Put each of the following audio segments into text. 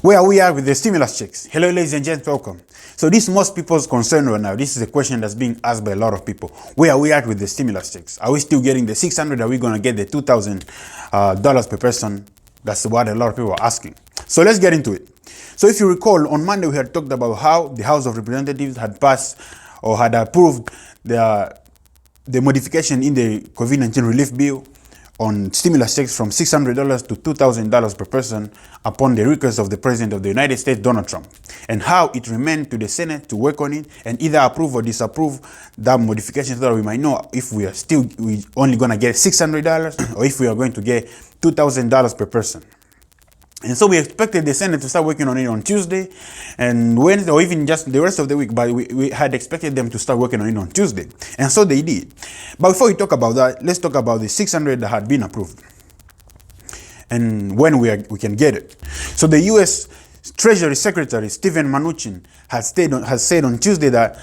Where are we at with the stimulus checks? Hello, ladies and gents, welcome. So this is most people's concern right now. This is a question that's being asked by a lot of people. Where are we at with the stimulus checks? Are we still getting the 600? Are we going to get the $2,000 per person? That's what a lot of people are asking. So let's get into it. So if you recall, on Monday we had talked about how the House of Representatives had passed or had approved the modification in the COVID-19 relief bill on stimulus checks from $600 to $2,000 per person upon the request of the President of the United States, Donald Trump, and how it remained to the Senate to work on it and either approve or disapprove that modification so that we might know if we only going to get $600 or if we are going to get $2,000 per person. And so we expected the Senate to start working on it on Tuesday and Wednesday, or even just the rest of the week, but we had expected them to start working on it on Tuesday. And so they did. But before we talk about that, let's talk about the 600 that had been approved and when we can get it. So the U.S. Treasury Secretary, Steven Mnuchin, has said on Tuesday that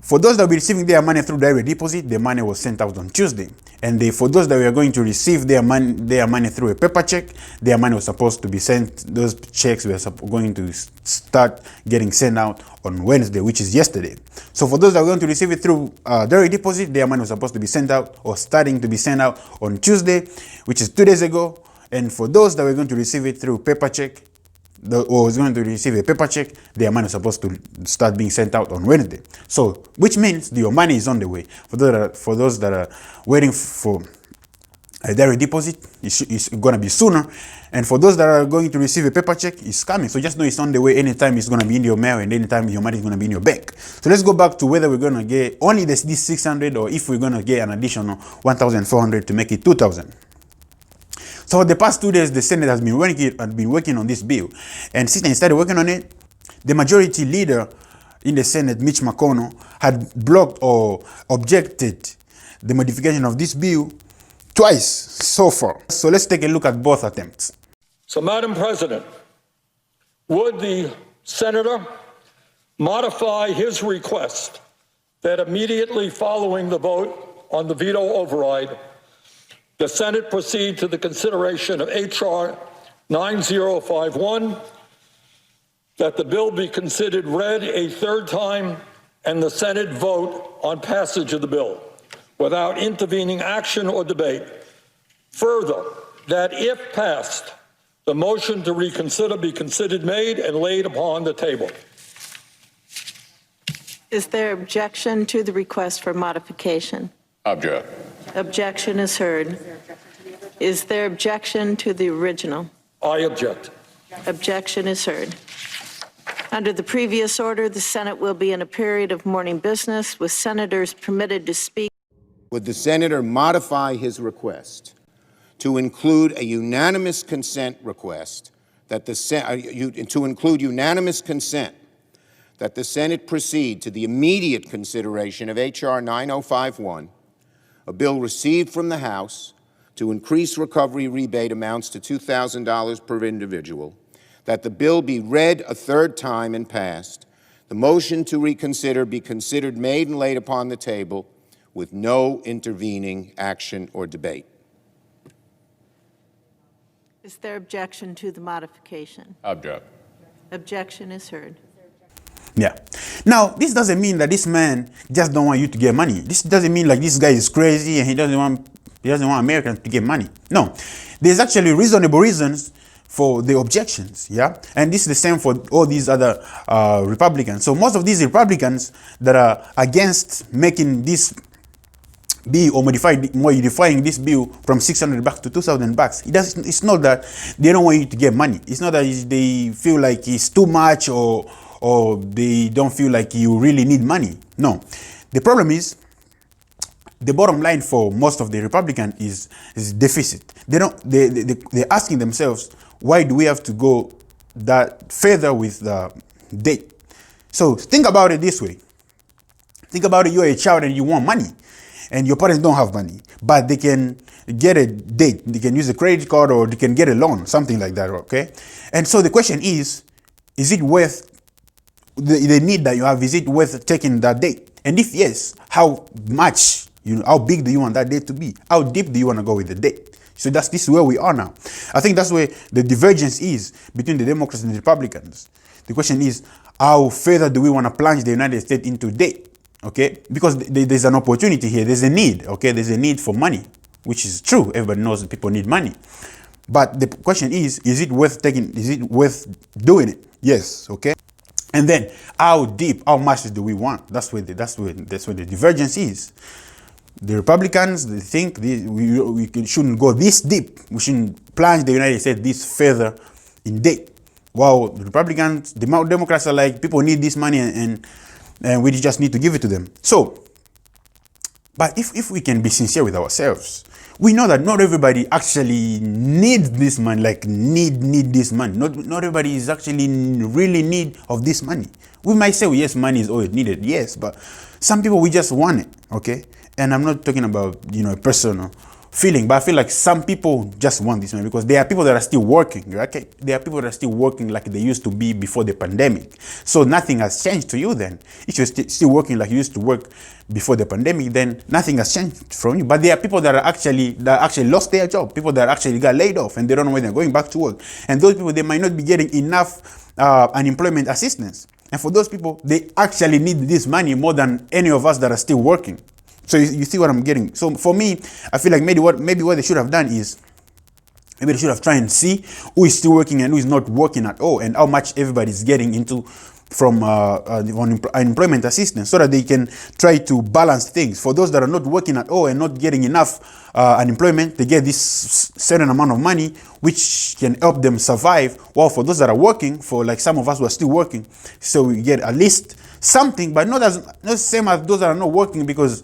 for those that will be receiving their money through direct deposit, the money was sent out on Tuesday. And for those that were going to receive their money through a paper check, their money was supposed to be sent. Those checks were going to start getting sent out on Wednesday, which is yesterday. So for those that are going to receive it through direct deposit, their money was supposed to be sent out or starting to be sent out on Tuesday, which is 2 days ago. And for those that were going to receive it through paper check, or is going to receive a paper check, their money is supposed to start being sent out on Wednesday. So, which means your money is on the way. For those that are waiting for a direct deposit, it's going to be sooner. And for those that are going to receive a paper check, it's coming. So just know it's on the way. Anytime it's going to be in your mail and anytime your money is going to be in your bank. So let's go back to whether we're going to get only this 600 or if we're going to get an additional 1,400 to make it 2,000. So for the past 2 days, the Senate has been working on this bill. And since they started working on it, the majority leader in the Senate, Mitch McConnell, had blocked or objected the modification of this bill twice so far. So let's take a look at both attempts. So, Madam President, would the senator modify his request that immediately following the vote on the veto override, the Senate proceed to the consideration of H.R. 9051, that the bill be considered read a third time and the Senate vote on passage of the bill without intervening action or debate. Further, that if passed, the motion to reconsider be considered made and laid upon the table. Is there objection to the request for modification? Object. Objection is heard. Is there objection to the original? I object. Objection is heard. Under the previous order, the Senate will be in a period of morning business with senators permitted to speak. Would the senator modify his request to include a unanimous consent request that that the Senate proceed to the immediate consideration of H.R. 9051, a bill received from the House to increase recovery rebate amounts to $2,000 per individual, that the bill be read a third time and passed, the motion to reconsider be considered made and laid upon the table with no intervening action or debate. Is there objection to the modification? Object. Objection is heard. Yeah. Now, this doesn't mean that this man just don't want you to get money. This doesn't mean like this guy is crazy and he doesn't want Americans to get money. No. There's actually reasonable reasons for the objections, yeah? And this is the same for all these other Republicans. So most of these Republicans that are against making this bill or modifying this bill from $600 to $2,000, it's not that they don't want you to get money. It's not that they feel like it's too much or they don't feel like you really need money. No. The problem is, the bottom line for most of the Republicans is deficit. They're asking themselves, why do we have to go that further with the debt? So think about it this way. Think about it, you're a child and you want money and your parents don't have money, but they can get a debt. They can use a credit card or they can get a loan, something like that, okay? And so the question is it worth the need that you have? Is it worth taking that debt? And if yes, how much, how big do you want that debt to be? How deep do you want to go with the debt? So this is where we are now. I think that's where the divergence is between the Democrats and the Republicans. The question is, how further do we want to plunge the United States into debt? Okay, because there's an opportunity here. There's a need. Okay, there's a need for money, which is true. Everybody knows that people need money. But the question is it worth taking? Is it worth doing it? Yes. Okay. And then how deep, how much do we want? That's where the divergence is. The Republicans, they think we shouldn't go this deep. We shouldn't plunge the United States this further in debt. While the Republicans, the Democrats are like, people need this money and we just need to give it to them. So, but if we can be sincere with ourselves, we know that not everybody actually needs this money, like need this money. Not everybody is actually really in need of this money. We might say, well, yes, money is always needed, yes, but some people, we just want it, okay? And I'm not talking about, a personal feeling, but I feel like some people just want this money because there are people that are still working, okay? There are people that are still working like they used to be before the pandemic. So nothing has changed to you then. If you're still working like you used to work before the pandemic, then nothing has changed from you. But there are people that actually lost their job, people that actually got laid off and they don't know when they're going back to work. And those people, they might not be getting enough unemployment assistance. And for those people, they actually need this money more than any of us that are still working. So you see what I'm getting. So for me, I feel like maybe what they should have done is maybe they should have tried and see who is still working and who is not working at all, and how much everybody is getting into from unemployment assistance, so that they can try to balance things. For those that are not working at all and not getting enough unemployment, they get this certain amount of money which can help them survive. While for those that are working, for like some of us who are still working, so we get at least something, but not the same as those that are not working, because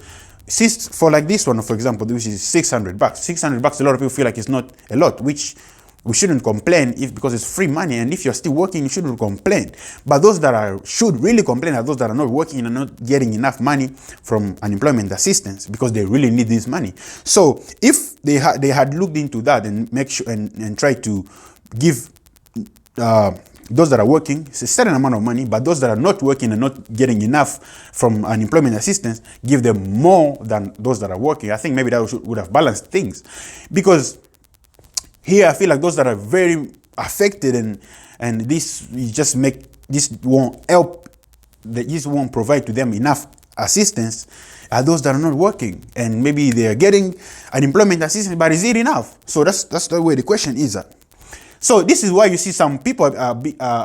for like this one, for example, which is $600. $600, a lot of people feel like it's not a lot, which we shouldn't complain because it's free money. And if you're still working, you shouldn't complain. But those that should really complain are those that are not working and not getting enough money from unemployment assistance, because they really need this money. So if they had looked into that and make sure and try to give those that are working a certain amount of money, but those that are not working and not getting enough from unemployment assistance, give them more than those that are working, I think maybe that would have balanced things. Because here I feel like those that are very affected and this won't help, this won't provide to them enough assistance, are those that are not working, and maybe they are getting unemployment assistance, but is it enough? So that's the way the question is at. So this is why you see some people,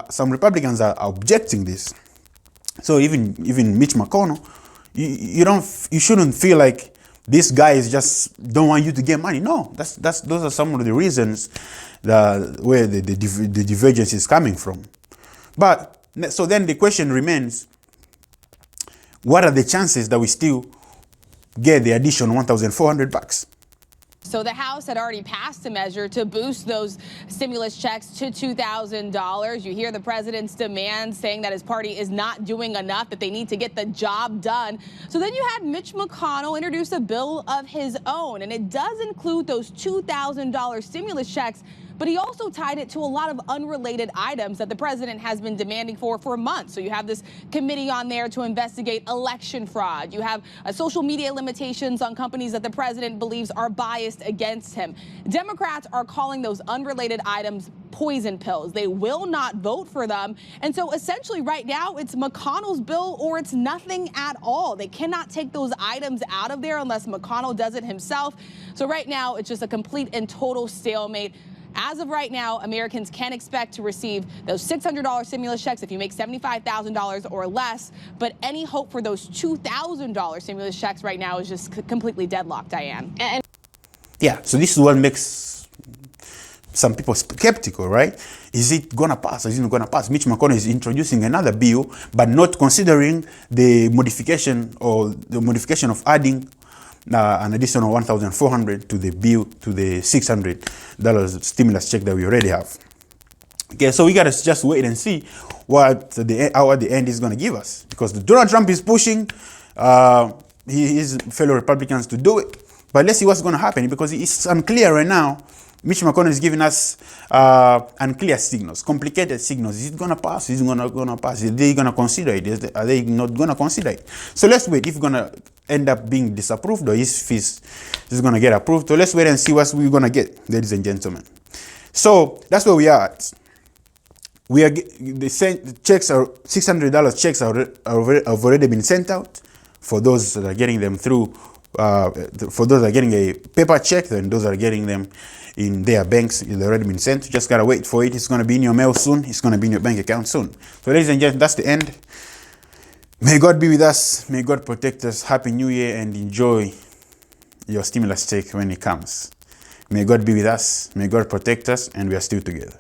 some Republicans are objecting this. So even Mitch McConnell, you shouldn't feel like this guy is just don't want you to get money. No, those are some of the reasons where the divergence is coming from. But so then the question remains: what are the chances that we still get the additional $1,400? So the House had already passed a measure to boost those stimulus checks to $2,000. You hear the president's demand saying that his party is not doing enough, that they need to get the job done. So then you had Mitch McConnell introduce a bill of his own, and it does include those $2,000 stimulus checks. But he also tied it to a lot of unrelated items that the president has been demanding for months. So you have this committee on there to investigate election fraud. You have social media limitations on companies that the president believes are biased against him. Democrats are calling those unrelated items poison pills. They will not vote for them. And so essentially right now it's McConnell's bill or it's nothing at all. They cannot take those items out of there unless McConnell does it himself. So right now it's just a complete and total stalemate. As of right now, Americans can expect to receive those $600 stimulus checks if you make $75,000 or less. But any hope for those $2,000 stimulus checks right now is just completely deadlocked, Diane. Yeah, so this is what makes some people skeptical, right? Is it going to pass? Is it not going to pass? Mitch McConnell is introducing another bill, but not considering the modification of adding an additional $1,400 to the bill, to the $600 stimulus check that we already have. Okay, so we gotta just wait and see what the end is gonna give us, because Donald Trump is pushing his fellow Republicans to do it, but let's see what's gonna happen, because it's unclear right now Mitch McConnell is giving us unclear signals, complicated signals. Is it going to pass? Is it going to pass? Are they going to consider it? Are they not going to consider it? So let's wait if it's going to end up being disapproved or if it's going to get approved. So let's wait and see what we're going to get, ladies and gentlemen. So that's where we are at. The checks are $600 checks have already been sent out for those that are getting them through. For those that are getting a paper check, and those that are getting them in their banks, it's already been sent. Just gotta wait for it. It's gonna be in your mail soon. It's gonna be in your bank account soon. So, ladies and gentlemen, that's the end. May God be with us. May God protect us. Happy New Year, and enjoy your stimulus check when it comes. May God be with us. May God protect us, and we are still together.